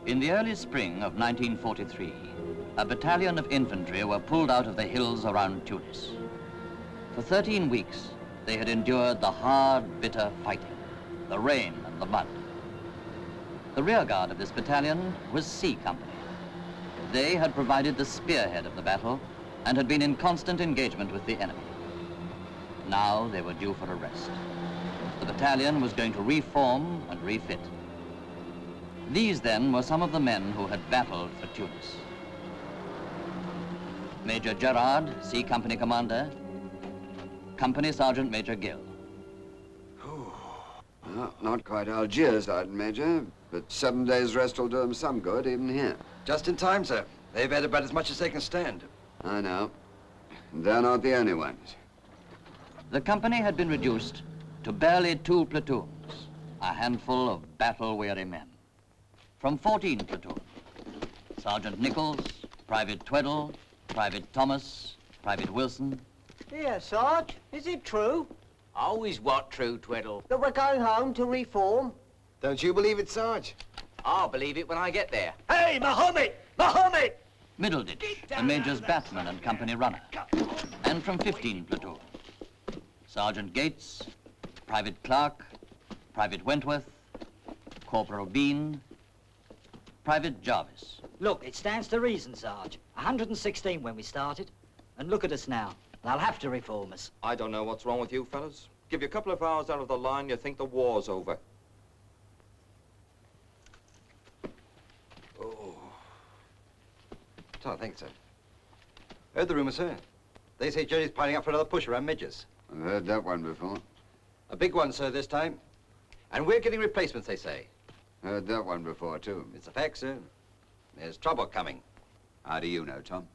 In the early spring of 1943, a battalion of infantry were pulled out of the hills around Tunis. For 13 weeks, they had endured the hard, bitter fighting, the rain and the mud. The rearguard of this battalion was C Company. They had provided the spearhead of the battle and had been in constant engagement with the enemy. Now they were due for a rest. The battalion was going to reform and refit. These then were some of the men who had battled for Tunis. Major Gerard, C Company Commander, Company Sergeant Major Gill. Well, not quite Algiers, Sergeant Major, but 7 days' rest will do them some good, even here. Just in time, sir. They've had about as much as they can stand. I know. And they're not the only ones. The company had been reduced to barely 2 platoons, a handful of battle-weary men. From 14 platoons, Sergeant Nichols, Private Tweddle, Private Thomas, Private Wilson. Here, Sarge, is it true Always what true, Tweddle? that we're going home to reform? Don't you believe it, Sarge? I'll believe it when I get there. Hey, Mohammed! Mohammed! Middleditch, the Major's batman and company runner. And from 15 platoons, Sergeant Gates, Private Clark, Private Wentworth, Corporal Bean, Private Jarvis. Look, it stands to reason, Sarge. 116 when we started. And look at us now. They'll have to reform us. I don't know what's wrong with you fellas. Give you a couple of hours out of the line, you think the war's over. Oh. Thanks, sir. Heard the rumor, sir. They say Jerry's piling up for another push around Midges. I've heard that one before. A big one, sir, this time. And we're getting replacements, they say. Heard that one before, too. It's a fact, sir. There's trouble coming. How do you know, Tom?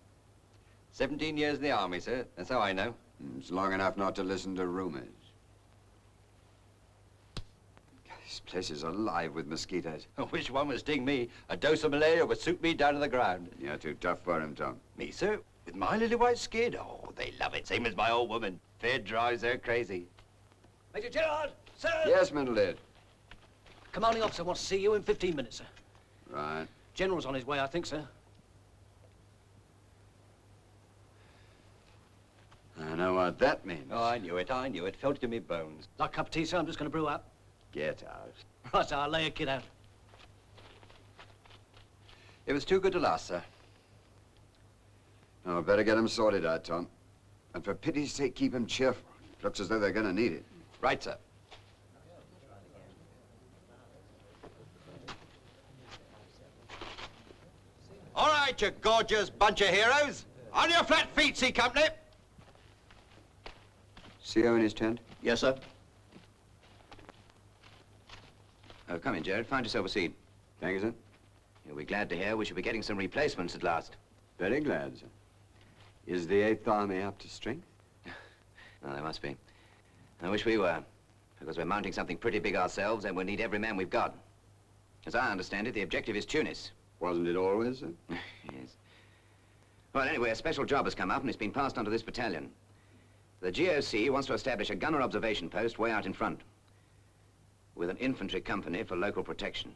17 years in the army, sir. That's how I know. It's long enough not to listen to rumors. This place is alive with mosquitoes. Which one would sting me? A dose of malaria would suit me down to the ground. You're too tough for him, Tom. Me, sir? With my little white skin? Oh, they love it. Same as my old woman. Fair drives her crazy. Major Gerard, sir! Yes, Middleditch. Commanding officer wants to see you in 15 minutes, sir. Right. General's on his way, I think, sir. I know what that means. Oh, I knew it. I knew it. Felt it in me bones. Like a cup of tea, sir. I'm just going to brew up. Get out. Right, sir, I'll lay a kid out. It was too good to last, sir. Oh, better get them sorted out, Tom. And for pity's sake, keep them cheerful. Looks as though they're going to need it. Right, sir. All right, you gorgeous bunch of heroes. On your flat feet, C Company. CO in his tent? Yes, sir. Oh, come in, Jared. Find yourself a seat. Thank you, sir. You'll be glad to hear we shall be getting some replacements at last. Very glad, sir. Is the 8th Army up to strength? Oh, they must be. I wish we were, because we're mounting something pretty big ourselves and we'll need every man we've got. As I understand it, the objective is Tunis. Wasn't it always, sir? Yes. Well, anyway, a special job has come up and it's been passed on to this battalion. The GOC wants to establish a gunner observation post way out in front, with an infantry company for local protection.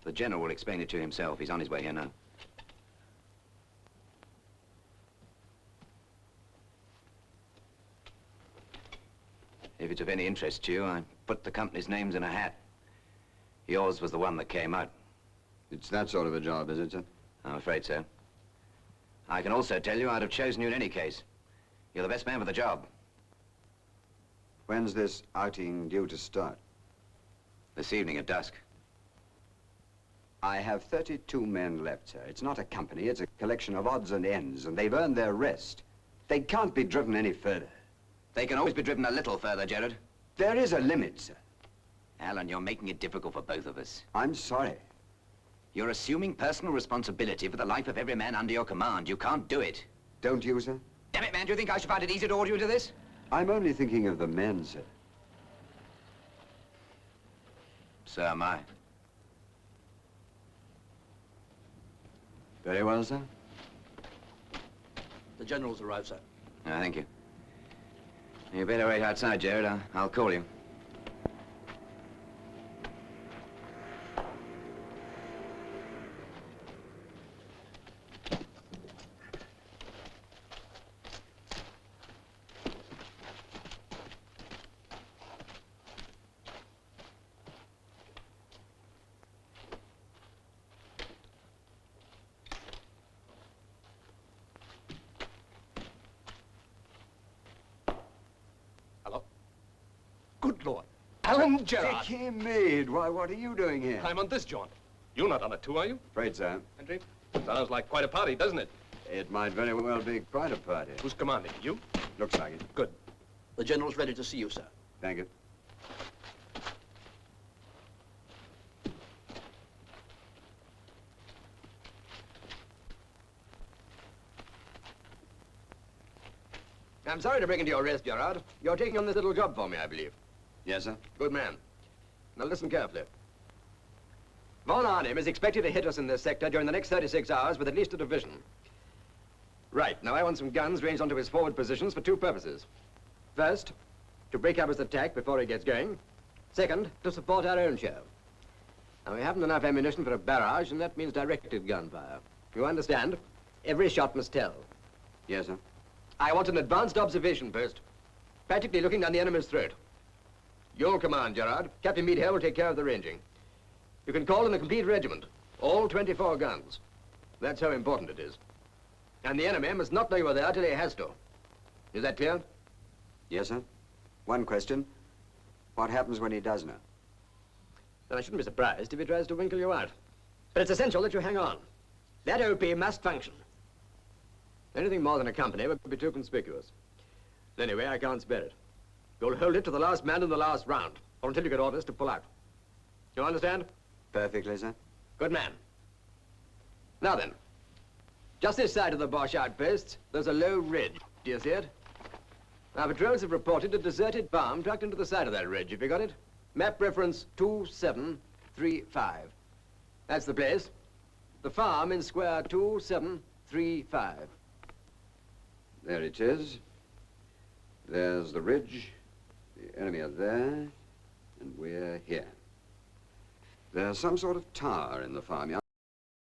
The general will explain it to himself. He's on his way here now. If it's of any interest to you, I put the company's names in a hat. Yours was the one that came out. It's that sort of a job, is it, sir? I'm afraid so. I can also tell you I'd have chosen you in any case. You're the best man for the job. When's this outing due to start? This evening at dusk. I have 32 men left, sir. It's not a company, it's a collection of odds and ends, and they've earned their rest. They can't be driven any further. They can always be driven a little further, Gerard. There is a limit, sir. Alan, you're making it difficult for both of us. I'm sorry. You're assuming personal responsibility for the life of every man under your command. You can't do it. Don't you, sir? Damn it, man, do you think I should find it easy to order you into this? I'm only thinking of the men, sir. So am I. Very well, sir. The general's arrived, sir. Oh, thank you. You better wait outside, Gerard. I'll call you. Alan Gerard. Dicky Mead, why, what are you doing here? I'm on this jaunt. You're not on it too, are you? Afraid so. Henry? Sounds like quite a party, doesn't it? It might very well be quite a party. Who's commanding? You? Looks like it. Good. The General's ready to see you, sir. Thank you. I'm sorry to break into your rest, Gerard. You're taking on this little job for me, I believe. Yes, sir. Good man. Now listen carefully. Von Arnim is expected to hit us in this sector during the next 36 hours with at least a division. Right, now I want some guns ranged onto his forward positions for two purposes. First, to break up his attack before he gets going. Second, to support our own show. Now we haven't enough ammunition for a barrage, and that means directed gunfire. You understand? Every shot must tell. Yes, sir. I want an advanced observation post, practically looking down the enemy's throat. You'll command, Gerard. Captain Meade here will take care of the ranging. You can call in a complete regiment, all 24 guns. That's how important it is. And the enemy must not know you are there till he has to. Is that clear? Yes, sir. One question. What happens when he does know? Then I shouldn't be surprised if he tries to winkle you out. But it's essential that you hang on. That OP must function. Anything more than a company would be too conspicuous. Anyway, I can't spare it. You'll hold it to the last man in the last round, or until you get orders to pull out. You understand? Perfectly, sir. Good man. Now then, just this side of the Boche outposts, there's a low ridge. Do you see it? Our patrols have reported a deserted farm tucked into the side of that ridge. Have you got it? Map reference 2735. That's the place. The farm in square 2735. There it is. There's the ridge. The enemy are there, and we're here. There's some sort of tower in the farmyard.